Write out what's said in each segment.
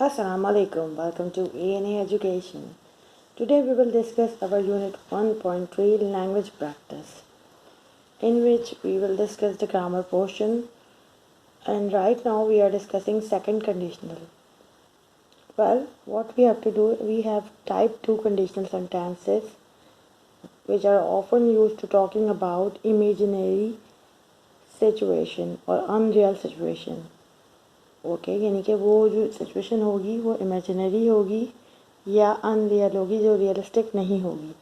Assalamu alaikum. Welcome to ANA Education. Today we will discuss our unit 1.3 language practice, in which we will discuss the grammar portion, and right now we are discussing second conditional. Well, what we have to do, we have type 2 conditional sentences which are often used to talking about imaginary situation or unreal situation. Okay यानी कि वो जो situation होगी वो imaginary होगी या unreal होगी, जो रियलिस्टिक नहीं होगी.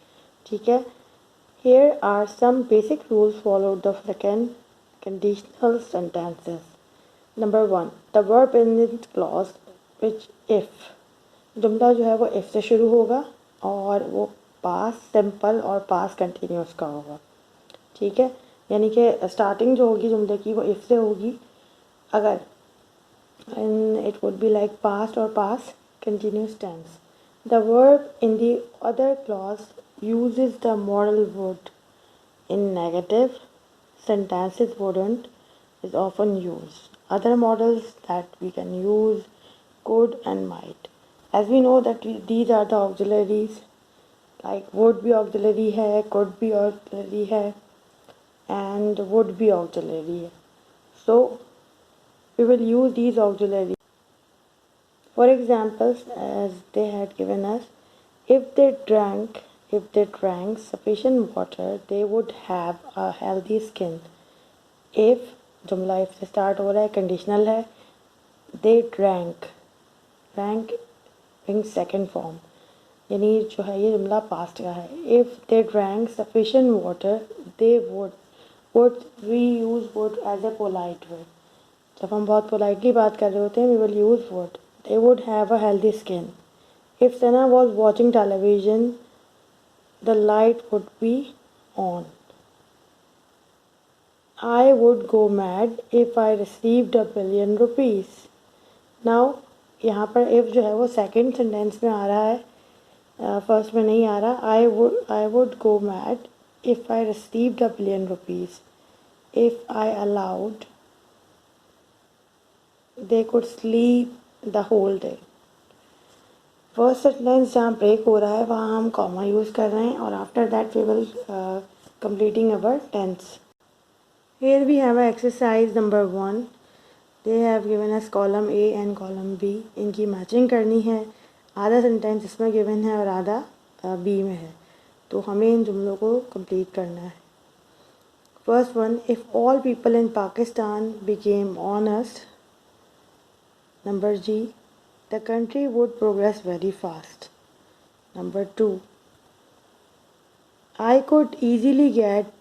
ठीक है. Here are some basic rules followed the second conditional sentences. Number 1, the verb in this clause which if. जुमला जो है वो इफ़ से शुरू होगा और वो पास सिंपल और पास कंटिन्यूस का होगा. ठीक है. यानी कि स्टार्टिंग जो होगी जुमले की वो इफ़ से होगी. अगर and it would be like past or past continuous tense. The verb in the other clause uses the modal would. In negative, sentences wouldn't is often used. Other models that we can use could and might. As we know that these are the auxiliaries, like would be auxiliary hai, could be auxiliary hai, and would be auxiliary hai. So we will use these auxiliaries. For examples, as they had given us, if they drank sufficient water, they would have a healthy skin. If जुमला if से start हो रहा है, conditional है, they drank in second form, यानी जो है ये जुमला past का है. If they drank sufficient water, they would we use would as a polite word. जब हम बहुत politely बात कर रहे होते हैं, we will use would. They would have a healthy skin. If Sana was watching television, the light would be on. I would go mad if I received a billion rupees. Now यहाँ पर if जो है वो second sentence में आ रहा है, first में नहीं आ रहा. I would go mad if I received a billion rupees. If I allowed, they could sleep the whole day. First sentence जहाँ ब्रेक हो रहा है वहाँ हम कॉमा यूज़ कर रहे हैं और after that we will completing our tense. Here we have exercise number 1. They have given us column A and column B. इनकी मैचिंग करनी है. आधा सेंटेंस इसमें गिवन है और आधा बी में है, तो हमें इन जुमलों को कंप्लीट करना है. First one, if all people in Pakistan became honest. Number G, the country would progress very fast. Number 2, I could easily get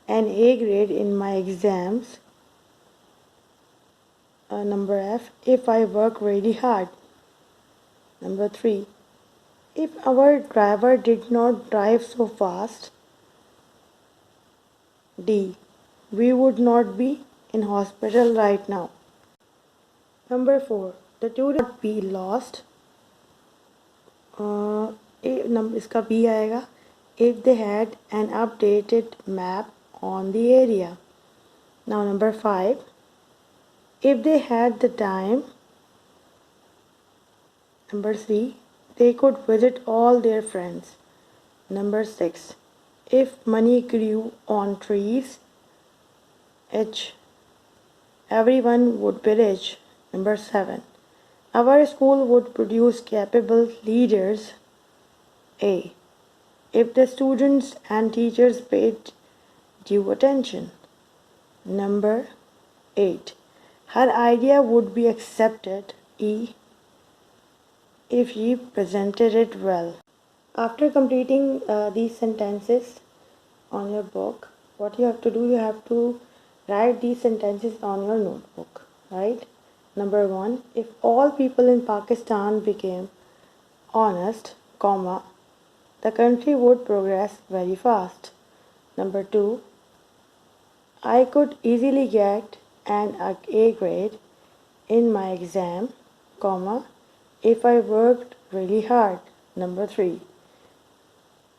an A grade in my exams. Number F, if I work really hard. Number 3, if our driver did not drive so fast. D, we would not be in hospital right now. Number 4, the tourist would be lost. इसका B आएगा. If they had an updated map on the area. Now number 5, if they had the time. Number C, they could visit all their friends. Number 6, if money grew on trees. H, everyone would be rich. Number 7, our school would produce capable leaders. A, if the students and teachers paid due attention. Number 8, her idea would be accepted. E, if she presented it well. After completing these sentences on your book, what you have to do, you have to write these sentences on your notebook, right? Number 1, if all people in Pakistan became honest, comma, the country would progress very fast. Number 2, I could easily get an A grade in my exam, comma, if I worked really hard. Number 3,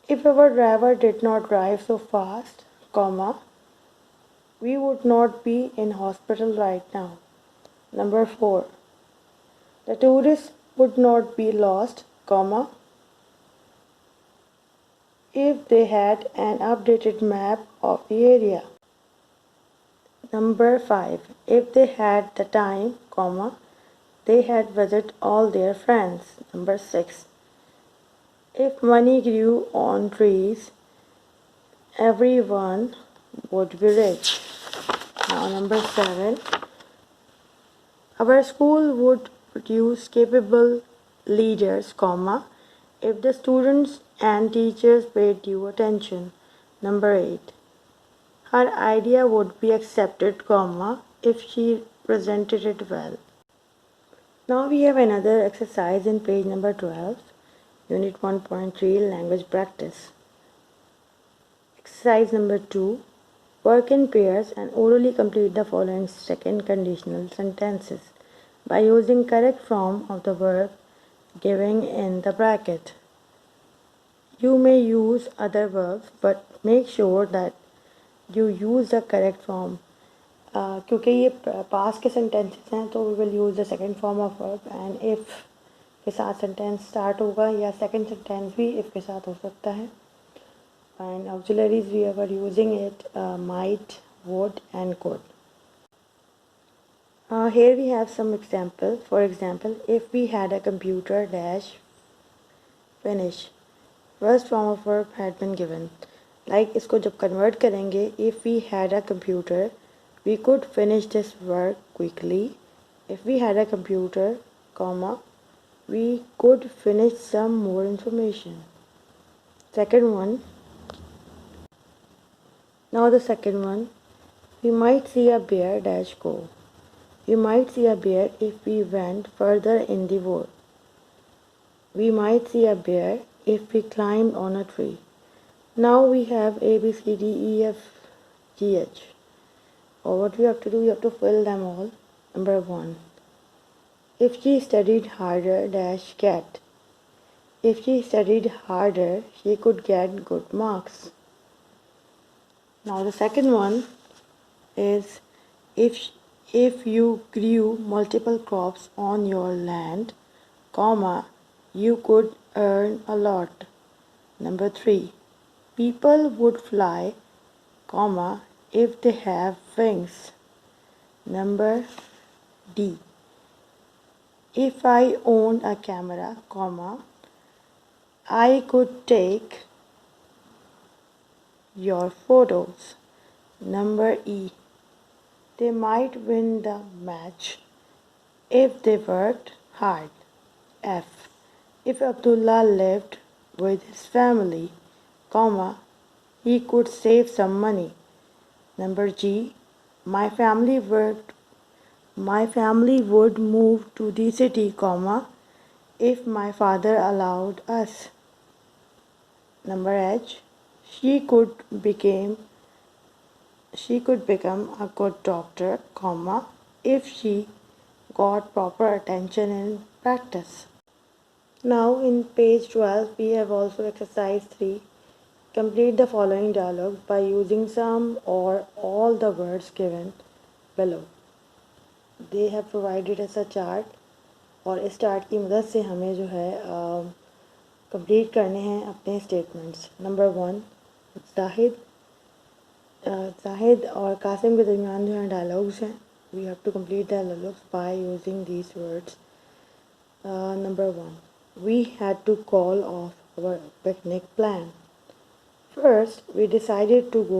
if our driver did not drive so fast, comma, we would not be in hospital right now. Number 4, the tourist would not be lost, comma, if they had an updated map of the area. Number 5. If they had the time, comma, they had visited all their friends. Number 6. If money grew on trees, everyone would be rich. Now number 7. Our school would produce capable leaders, comma, if the students and teachers paid due attention. Number 8. Her idea would be accepted, comma, if she presented it well. Now we have another exercise in page number 12, unit 1.3, language practice. Exercise number 2. Work in pairs and orally complete the following second conditional sentences by using correct form of the verb given in the bracket. You may use other verbs, but make sure that you use the correct form. क्योंकि ये past के sentences हैं तो we will use the second form of verb, and if के साथ sentence start होगा या second sentence भी इफ़ के साथ हो सकता है. And auxiliaries we were using it might, would and could. Here we have some example. For example, if we had a computer dash finish, first form of verb had been given. Like इसको जब convert करेंगे, if we had a computer, we could finish this work quickly. If we had a computer, comma, we could finish some more information. Second one. Now the second one, we might see a bear dash go. We might see a bear if we went further in the wood. We might see a bear if we climbed on a tree. Now we have A, B, C, D, E, F, G, H. Or what we have to do, we have to fill them all. Number 1. If she studied harder dash get. If she studied harder, she could get good marks. Now the second one is if you grew multiple crops on your land, comma, you could earn a lot. Number 3. People would fly, comma, if they have wings. Number D. If I owned a camera, comma, I could take your photos. Number E. They might win the match if they worked hard. F. If Abdullah lived with his family, comma, he could save some money. Number G. My family would move to the city, comma, if my father allowed us. Number H. She could become a good doctor, comma, if she got proper attention in practice. Now in page 12 we have also exercise 3. Complete the following dialogues by using some or all the words given below. They have provided us a chart, और इस chart की मदद से हमें जो है complete करने हैं अपने स्टेटमेंट्स. नंबर 1, जाहिद और कासिम के दरमियान जो है डायलॉग्स हैं. We have to complete the dialogues by using these words. Number 1, we had to call off our picnic plan. First, we decided to go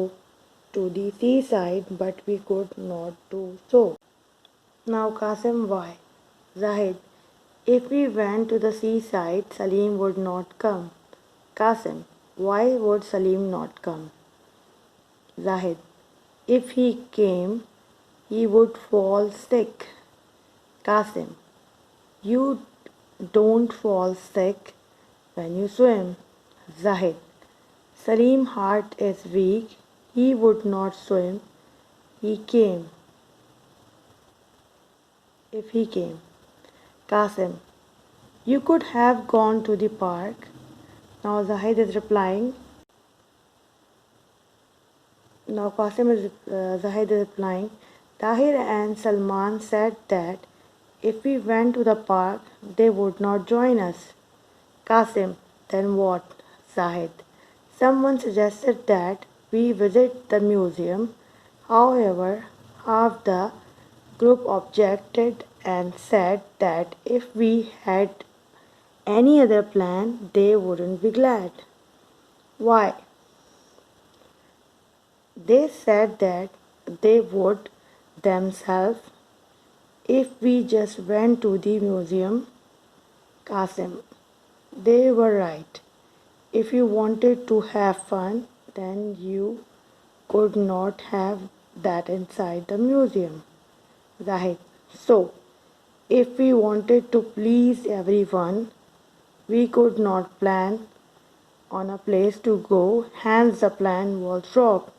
to the seaside, but we could not do so. Now, Qasim, why? Zahid, if we went to the seaside, Salim would not come. Qasim, why would Salim not come? Zahid, if he came, he would fall sick. Qasim, you don't fall sick when you swim. Zahid, Salim's heart is weak. He would not swim. He came. If he came. Qasim, you could have gone to the park. Now Zahid is replying. Zahid is replying. Tahir and Salman said that If we went to the park, they would not join us. Qasim, then what? Zahid. Someone suggested that we visit the museum. However, half the group objected and said that if we had any other plan, they wouldn't be glad. Why? They said that they would themselves if we just went to the museum. Qasim. They were right. If you wanted to have fun, then you could not have that inside the museum. Zahid. So, if we wanted to please everyone, we could not plan on a place to go, hence the plan was dropped.